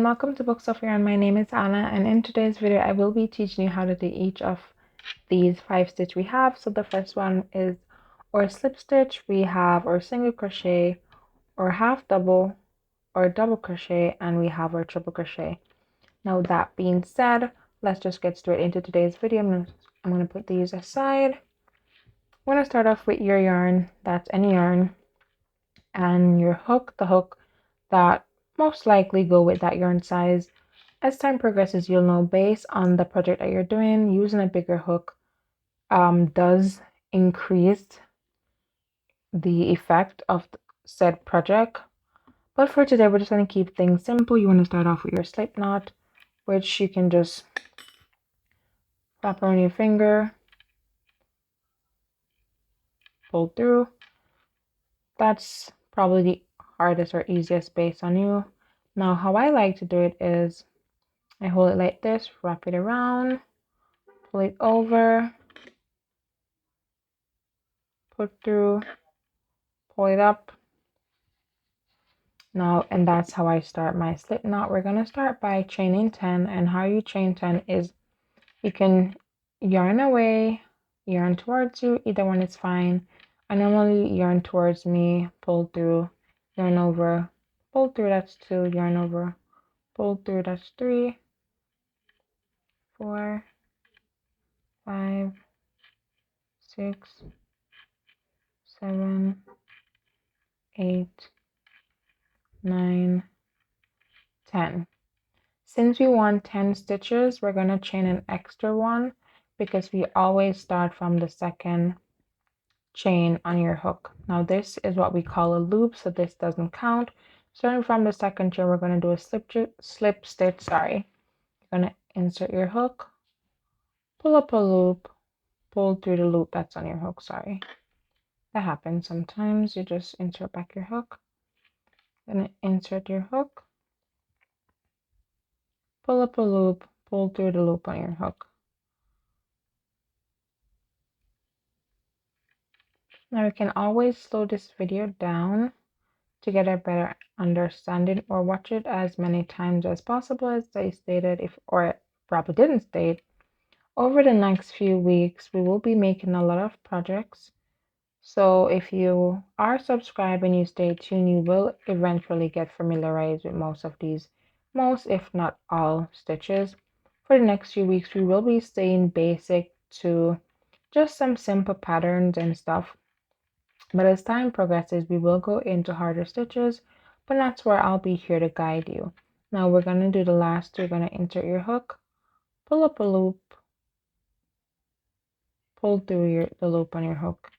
and welcome to Books of Yarn. My name is Anna, and in today's video I will be teaching you how to do each of these 5 stitch we have. So the first one is or slip stitch, we have or single crochet, or half double, or double crochet, and we have our triple crochet. Now that being said, let's just get straight into today's video. I'm going to put these aside. I'm going to start off with your yarn, that's any yarn, and your hook, the hook that most likely go with that yarn size. As time progresses, you'll know based on the project that you're doing, using a bigger hook does increase the effect of said project. But for today, we're just going to keep things simple. You want to start off with your slip knot, which you can just wrap around your finger, pull through. That's probably the hardest or easiest based on you. Now, how I like to do it is I hold it like this, wrap it around, pull it over, put through, pull it up. Now, and that's how I start my slip knot. We're going to start by chaining 10, and how you chain 10 is you can yarn away, yarn towards you, either one is fine. I normally yarn towards me, pull through, yarn over, pull through, that's 2, yarn over, pull through, that's 3, 4, 5, 6, 7, 8, 9, 10. Since we want 10 stitches, we're going to chain an extra one because we always start from the second chain on your hook. Now this is what we call a loop, so this doesn't count. Starting from the second chain, we're going to do a slip stitch. Sorry. You're going to insert your hook, pull up a loop, pull through the loop that's on your hook. Sorry. That happens sometimes. You just insert back your hook. Then insert your hook, pull up a loop, pull through the loop on your hook. Now you can always slow this video down to get a better understanding, or watch it as many times as possible. As I stated, or probably didn't state, over the next few weeks we will be making a lot of projects. So if you are subscribed and you stay tuned, you will eventually get familiarized with most of these, if not all, stitches. For the next few weeks we will be staying basic to just some simple patterns and stuff. But as time progresses, we will go into harder stitches, but that's where I'll be here to guide you. Now we're going to do the last 2. You're going to insert your hook, pull up a loop, pull through the loop on your hook,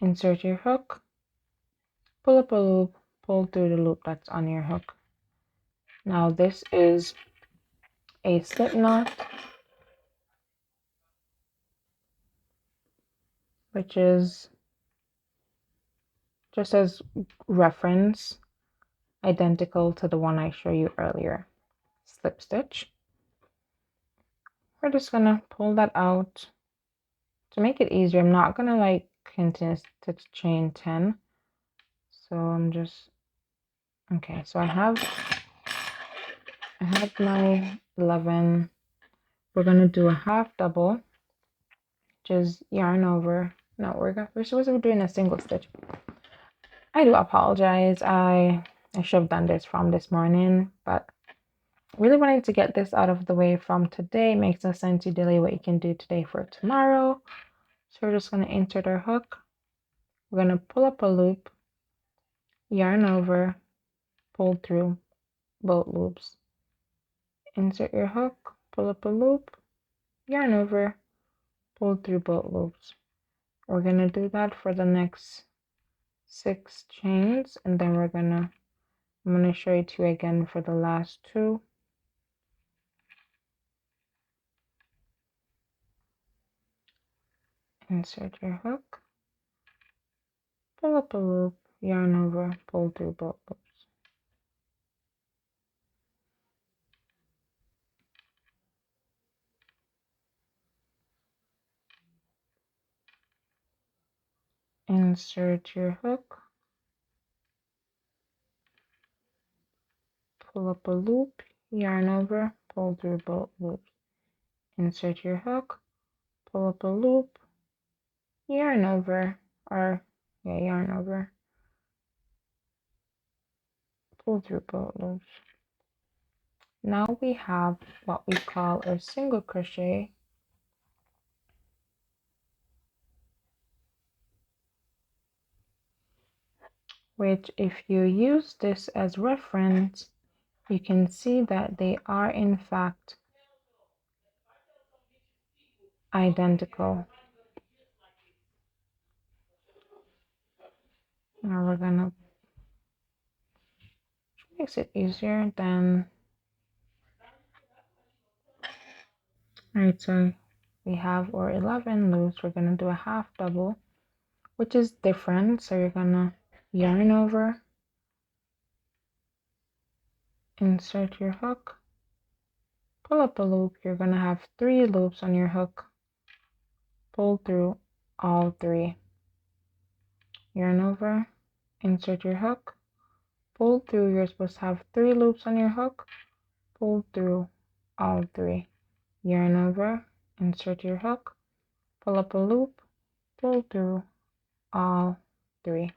insert your hook, pull up a loop, pull through the loop that's on your hook. Now this is a slip knot, which is just as reference identical to the one I showed you earlier. Slip stitch. We're just gonna pull that out. To make it easier, I'm not gonna like continue to chain 10. So I'm just okay. So I have my 11. We're gonna do a half double, which is yarn over. No, we're supposed to be doing a single stitch. I do apologize. I should have done this from this morning, but really wanted to get this out of the way from today. Makes no sense to delay what you can do today for tomorrow. So we're just going to insert our hook. We're going to pull up a loop, yarn over, pull through both loops. Insert your hook, pull up a loop, yarn over, pull through both loops. We're going to do that for the next 6 chains, and then I'm going to show it to you again for the last 2. Insert your hook, pull up a loop, yarn over, pull through both loops. Insert your hook, pull up a loop, yarn over, pull through both loops. Insert your hook, pull up a loop, yarn over, yarn over, pull through both loops. Now we have what we call a single crochet, which if you use this as reference, you can see that they are in fact identical. Now we're gonna, which makes it easier than, alright, so we have our 11 loops. We're gonna do a half double, which is different. So you're gonna yarn over, insert your hook, pull up a loop. You're gonna have 3 loops on your hook, pull through all 3, yarn over, insert your hook, pull through. You're supposed to have 3 loops on your hook, pull through all 3, yarn over, insert your hook, pull up a loop, pull through all 3.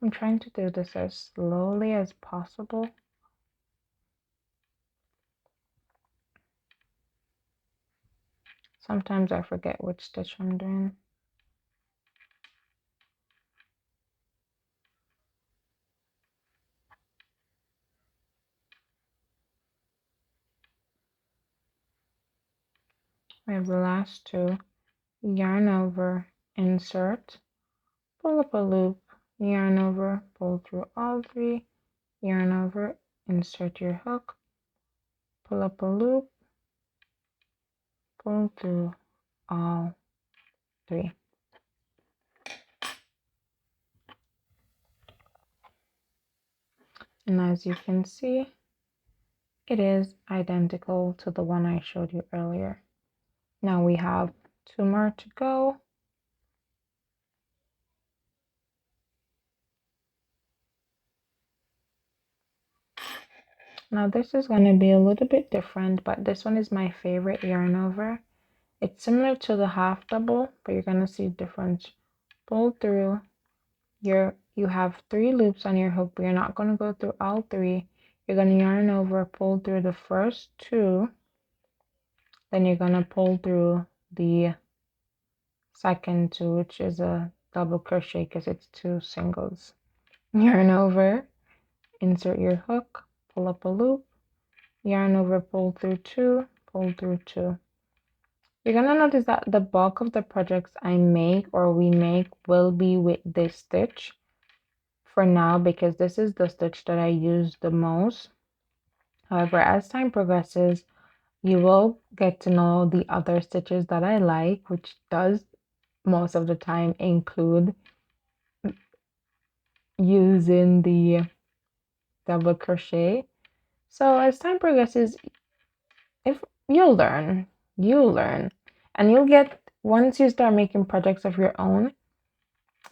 I'm trying to do this as slowly as possible. Sometimes I forget which stitch I'm doing. We have the last 2. Yarn over, insert, pull up a loop, yarn over, pull through all 3, yarn over, insert your hook, pull up a loop, pull through all 3. And as you can see, it is identical to the one I showed you earlier. Now we have 2 more to go. Now this is going to be a little bit different, but this one is my favorite yarn over. It's similar to the half double, but you're going to see difference. Pull through, you have 3 loops on your hook, but you're not going to go through all 3. You're going to yarn over, pull through the first 2, then you're going to pull through the second 2, which is a double crochet because it's 2 singles. Yarn over, insert your hook, pull up a loop, yarn over, pull through 2, pull through 2. You're gonna notice that the bulk of the projects I make or we make will be with this stitch for now, because this is the stitch that I use the most. However, as time progresses, you will get to know the other stitches that I like, which does most of the time include using the double crochet. So as time progresses, if you'll learn, and you'll get, once you start making projects of your own,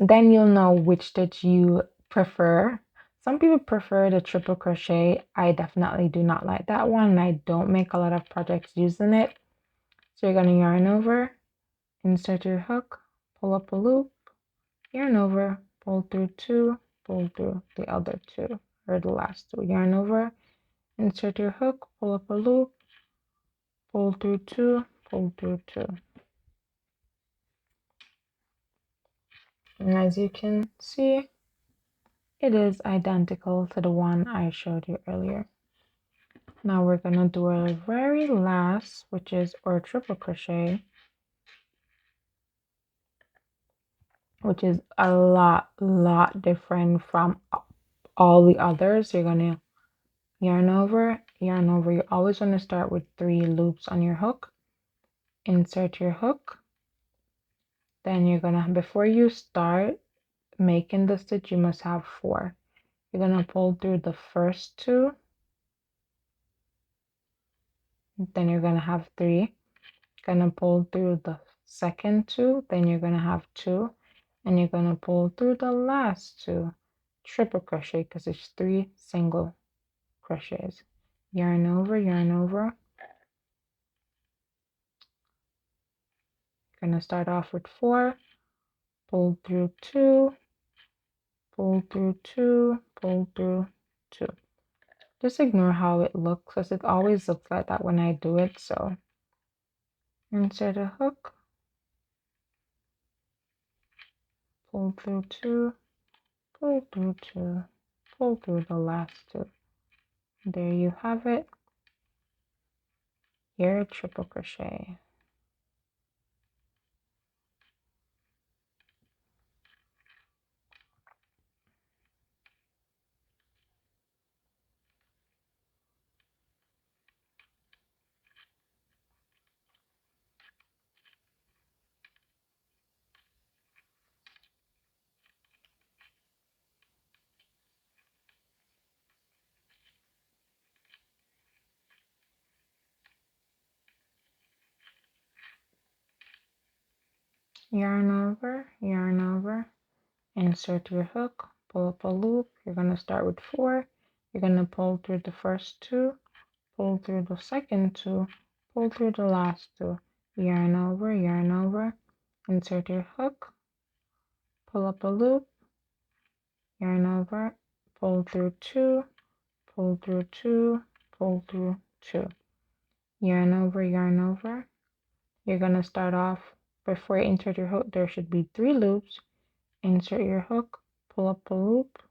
then you'll know which stitch you prefer. Some people prefer the triple crochet. I definitely do not like that one, and I don't make a lot of projects using it. So you're going to yarn over, insert your hook, pull up a loop, yarn over, pull through 2, pull through the other 2, or the last 2, yarn over, insert your hook, pull up a loop, pull through 2, pull through 2. And as you can see, it is identical to the one I showed you earlier. Now we're going to do our very last, which is our triple crochet, which is a lot different from all the others. You're going to yarn over, yarn over. You always want to start with 3 loops on your hook. Insert your hook. Then you're going to, before you start making the stitch, you must have 4. You're going to pull through the first 2. Then you're going to have 3. Going to pull through the second 2, then you're going to have 2, and you're going to pull through the last 2. triple crochet because it's 3 single crochets. Yarn over, yarn over. You're going to start off with 4, pull through 2, pull through 2, pull through 2. Just ignore how it looks, because it always looks like that when I do it. So insert a hook, pull through 2, pull through 2, pull through the last 2. There you have it, your triple crochet. Yarn over, insert your hook, pull up a loop. You're going to start with 4. You're going to pull through the first 2, pull through the second 2, pull through the last 2. Yarn over, insert your hook, pull up a loop, yarn over, pull through 2, pull through 2, pull through 2. Yarn over. You're going to start off, before you insert your hook, there should be 3 loops. Insert your hook, pull up a loop,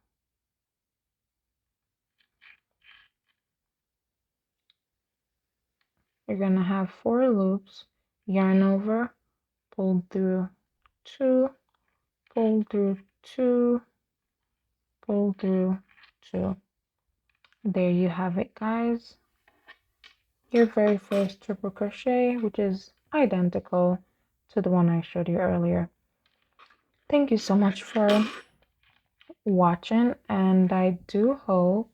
you're going to have 4 loops, yarn over, pull through 2, pull through 2, pull through 2. There you have it, guys. Your very first triple crochet, which is identical to the one I showed you earlier. Thank you so much for watching, and I do hope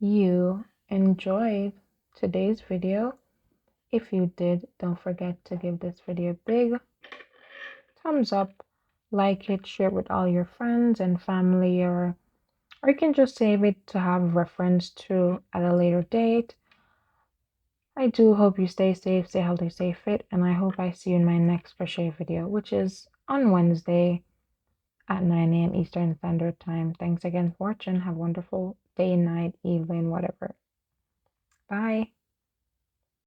you enjoyed today's video. If you did, don't forget to give this video a big thumbs up, like it, share it with all your friends and family, or you can just save it to have reference to at a later date. I do hope you stay safe, stay healthy, stay fit, and I hope I see you in my next crochet video, which is on Wednesday at 9 a.m. Eastern Standard Time. Thanks again for watching. Have a wonderful day, night, evening, whatever. Bye.